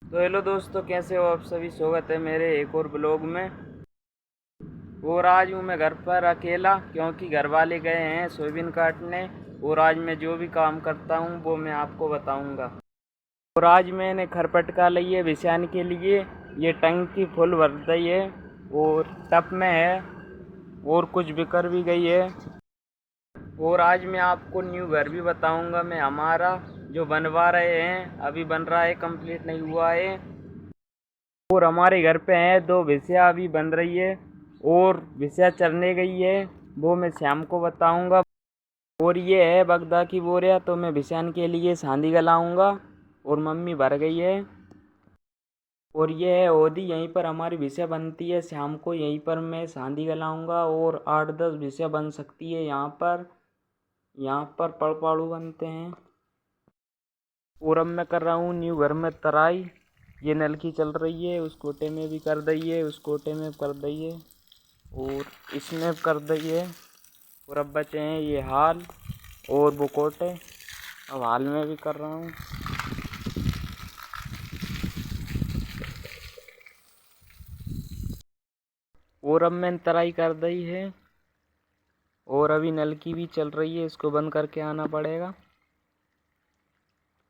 तो हेलो दोस्तों, कैसे हो आप सभी। स्वागत है मेरे एक और ब्लॉग में। और आज हूँ मैं घर पर अकेला, क्योंकि घर वाले गए हैं सोयाबीन काटने। और आज मैं जो भी काम करता हूँ वो मैं आपको बताऊँगा। और आज मैंने खरपटका ली है बिछाने के लिए। ये टंकी फुल भर गई है और टप में है और कुछ बिखर भी गई है। और आज मैं आपको न्यू घर भी बताऊंगा मैं हमारा, जो बनवा रहे हैं। अभी बन रहा है, कंप्लीट नहीं हुआ है। और हमारे घर पे हैं दो भैंसिया अभी बन रही है और भैंसिया चरने गई है, वो मैं शाम को बताऊंगा। और ये है बगदा की बोरिया, तो मैं भिसान के लिए सांदी गलाऊंगा। और मम्मी भर गई है। और ये है ओदी, यहीं पर हमारी भैंसिया बनती है। शाम को यहीं पर मैं सांदी गलाऊंगा और 8-10 भैंसिया बन सकती है यहाँ पर पड़पाड़ू बनते हैं। और अब मैं कर रहा हूँ न्यू घर में तराई। ये नलकी चल रही है, उस कोटे में भी कर दी है, उस कोटे में कर दी है और इसमें कर दी है। और अब बचे हैं ये हाल और वो कोटे। अब हाल में भी कर रहा हूँ। और अब मैंने तराई कर दी है और अभी नलकी भी चल रही है, इसको बंद करके आना पड़ेगा।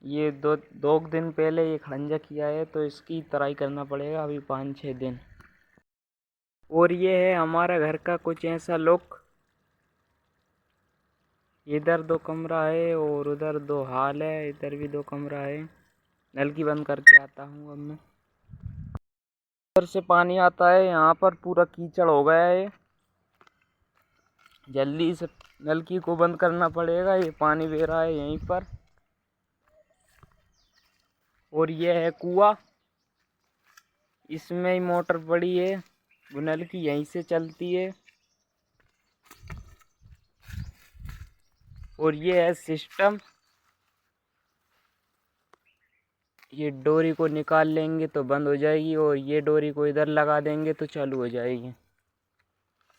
ये दो दिन पहले ये खड़ंजा किया है, तो इसकी तराई करना पड़ेगा अभी 5-6 दिन। और ये है हमारा घर का कुछ ऐसा लुक। इधर 2 कमरा है और उधर 2 हाल है, इधर भी 2 कमरा है। नलकी बंद करके आता हूँ अब मैं। इधर से पानी आता है, यहाँ पर पूरा कीचड़ हो गया है। जल्दी से नलकी को बंद करना पड़ेगा, ये पानी बह रहा है यहीं पर। और ये है कुआं, इसमें ही मोटर पड़ी है, वो नलकी यहीं से चलती है। और ये है सिस्टम, ये डोरी को निकाल लेंगे तो बंद हो जाएगी और ये डोरी को इधर लगा देंगे तो चालू हो जाएगी।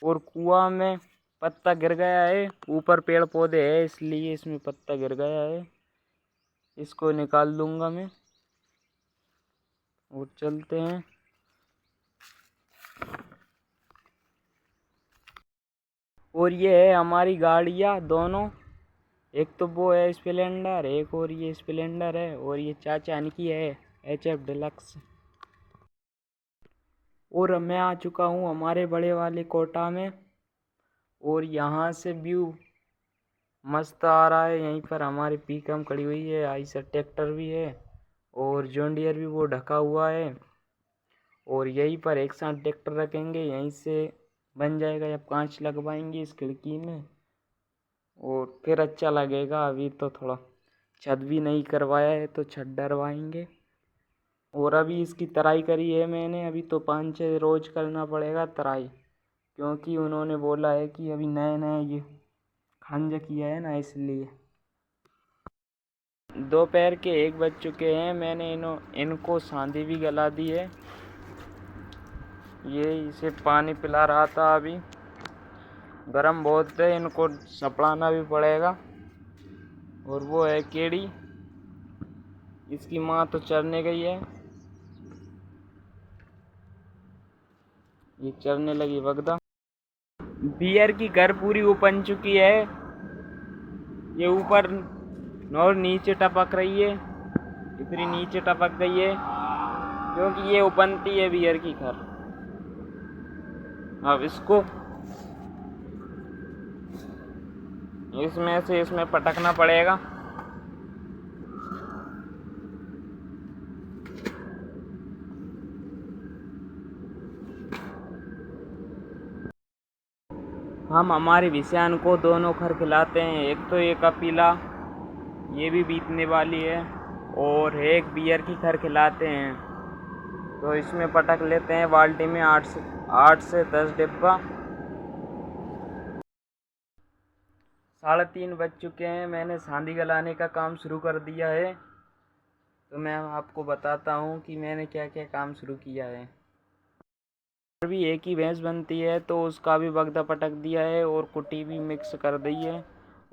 और कुआं में पत्ता गिर गया है, ऊपर पेड़ पौधे है इसलिए इसमें पत्ता गिर गया है, इसको निकाल दूंगा मैं। और चलते हैं। और ये है हमारी गाड़ियाँ दोनों, एक तो वो है स्प्लेंडर, एक और ये स्प्लेंडर है, और ये चाचा की है HF डिलक्स। और मैं आ चुका हूँ हमारे बड़े वाले कोटा में। और यहाँ से व्यू मस्त आ रहा है। यहीं पर हमारी पिकअप खड़ी हुई है, आइसर ट्रैक्टर भी है और जॉन डियर भी वो ढका हुआ है। और यहीं पर एक साथ ट्रैक्टर रखेंगे, यहीं से बन जाएगा या कांच लगवाएंगे इस खिड़की में और फिर अच्छा लगेगा। अभी तो थोड़ा छत भी नहीं करवाया है तो छत डरवाएंगे। और अभी इसकी तराई करी है मैंने, अभी तो 5-6 रोज करना पड़ेगा तराई, क्योंकि उन्होंने बोला है कि अभी नए नए ये खंज किया है ना, इसलिए। दोपहर के 1 बज चुके हैं, मैंने इनको सांदी भी गला दी है। ये इसे पानी पिला रहा था अभी। गर्म बहुत है, इनको सपड़ाना भी पड़ेगा। और वो है केड़ी, इसकी माँ तो चरने गई है, ये चरने लगी बगदा। बियर की घर पूरी उपन चुकी है, ये ऊपर और नीचे टपक रही है, इतनी नीचे टपक गई है क्योंकि ये उपनती है बियर की घर। अब इसको इसमें पटकना पड़ेगा। हम हमारे विषयान को दोनों खर खिलाते हैं, एक तो ये कपिला, ये भी बीतने वाली है, और एक बियर की खर खिलाते हैं। तो इसमें पटक लेते हैं बाल्टी में 8 से 10 डिब्बा। 3:30 बज चुके हैं, मैंने सांदी गलाने का काम शुरू कर दिया है। तो मैं आपको बताता हूँ कि मैंने क्या क्या काम शुरू किया है। भी एक ही भैंस बनती है तो उसका भी बगदा पटक दिया है और कुटी भी मिक्स कर दी है।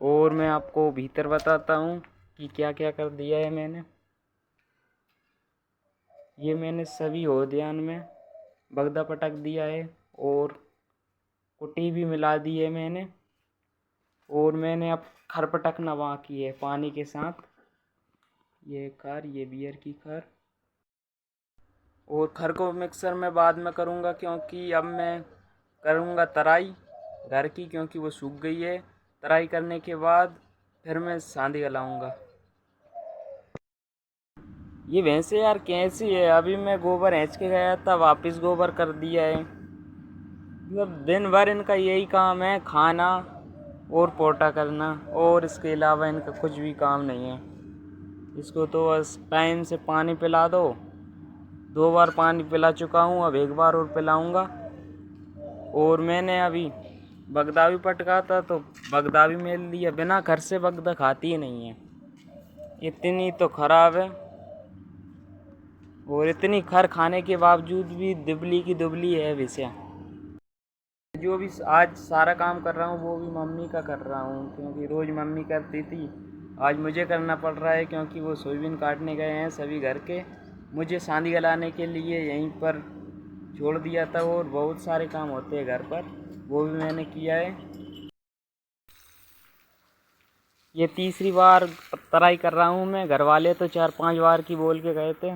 और मैं आपको भीतर बताता हूँ कि क्या क्या कर दिया है मैंने। ये मैंने सभी होदियान में बगदा पटक दिया है और कुटी भी मिला दी है मैंने। और मैंने अब खर पटकना बाकी है पानी के साथ। ये खर, ये बियर की खर। और खर को मिक्सर में बाद में करूँगा, क्योंकि अब मैं करूँगा तराई घर की, क्योंकि वो सूख गई है। तराई करने के बाद फिर मैं सांदी गलाऊँगा। ये भैंसे यार कैसी है, अभी मैं गोबर हैंच के गया था, वापस गोबर कर दिया है। मतलब दिन भर इनका यही काम है, खाना और पोटा करना, और इसके अलावा इनका कुछ भी काम नहीं है। इसको तो बस टाइम से पानी पिला दो। 2 बार पानी पिला चुका हूँ, अब 1 बार और पिलाऊंगा। और मैंने अभी बगदा भी पटका था, तो बगदा भी मेल दिया। बिना घर से बगदा खाती ही नहीं है, इतनी तो खराब है। और इतनी खर खाने के बावजूद भी दुबली की दुबली है भैंसिया। जो भी आज सारा काम कर रहा हूँ वो भी मम्मी का कर रहा हूँ, क्योंकि रोज़ मम्मी करती थी, आज मुझे करना पड़ रहा है, क्योंकि वो सोयाबीन काटने गए हैं सभी घर के। मुझे सांदी गलाने के लिए यहीं पर छोड़ दिया था, और बहुत सारे काम होते हैं घर पर, वो भी मैंने किया है। ये तीसरी बार तराई कर रहा हूँ मैं। घर वाले तो 4-5 बार की बोल के गए थे,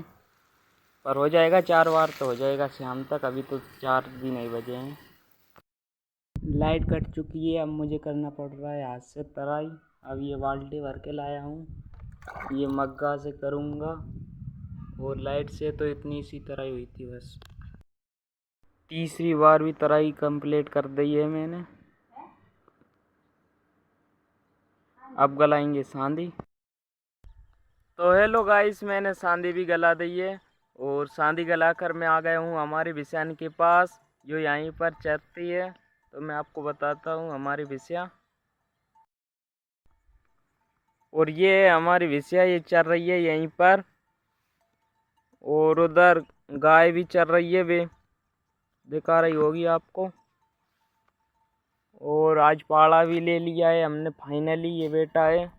पर हो जाएगा 4 बार तो हो जाएगा शाम तक। अभी तो 4 भी नहीं बजे हैं। लाइट कट चुकी है, अब मुझे करना पड़ रहा है हाथ से तराई। अब ये बाल्टी भर के लाया हूँ, ये मग्गा से करूँगा। और लाइट से तो इतनी सी तराई हुई थी बस। तीसरी बार भी तराई कंप्लीट कर दी है मैंने। अब गलाएंगे सांदी। तो हेलो गाइस, मैंने सांदी भी गला दी है। और सांदी गला कर मैं आ गया हूँ हमारी भिसियान के पास, जो यहीं पर चरती है। तो मैं आपको बताता हूँ हमारी भिसिया। और ये हमारी भिसिया, ये चल रही है यहीं पर। और उधर गाय भी चल रही है, वे दिखा रही होगी आपको। और आज पाड़ा भी ले लिया है हमने फाइनली। ये बेटा है,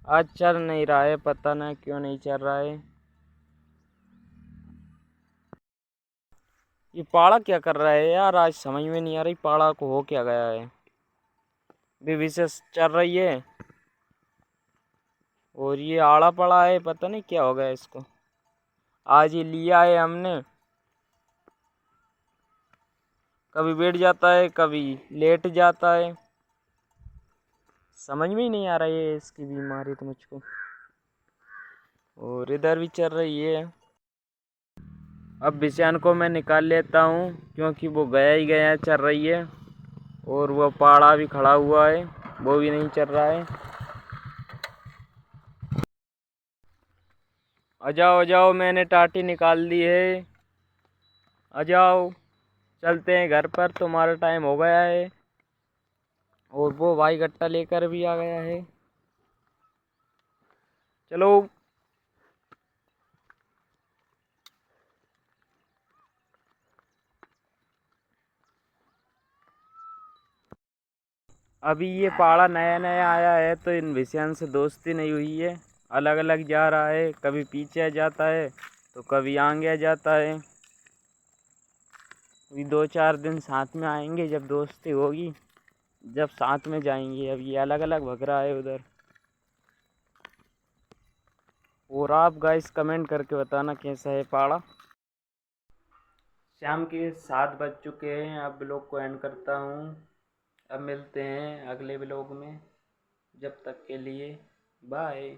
आज चल नहीं रहा है, पता नहीं क्यों नहीं चल रहा है। ये पाड़ा क्या कर रहा है यार, आज समझ में नहीं आ रही पाड़ा को हो क्या गया है। भी विशेष चल रही है, और ये आड़ा पड़ा है, पता नहीं क्या हो गया इसको। आज ये लिया है हमने, कभी बैठ जाता है कभी लेट जाता है, समझ में ही नहीं आ रहा है इसकी बीमारी तो मुझको। और इधर भी चल रही है। अब भिसियान को मैं निकाल लेता हूँ, क्योंकि वो गया ही गया चल रही है। और वो पाड़ा भी खड़ा हुआ है, वो भी नहीं चल रहा है। आ जाओ आ जाओ, मैंने टाटी निकाल दी है। आ जाओ, चलते हैं घर पर, तुम्हारा टाइम हो गया है। और वो भाई गट्टा लेकर भी आ गया है, चलो। अभी ये पाड़ा नया नया आया है, तो इन भिसियान से दोस्ती नहीं हुई है। अलग अलग जा रहा है, कभी पीछे आ जाता है तो कभी आगे आ जाता है। अभी 2-4 दिन साथ में आएंगे, जब दोस्ती होगी जब साथ में जाएंगे। अब ये अलग अलग भग रहा है उधर। और आप गाइस कमेंट करके बताना कैसा है पाड़ा। शाम के 7 बज चुके हैं, अब ब्लॉग को एंड करता हूँ। अब मिलते हैं अगले ब्लॉग में, जब तक के लिए बाय।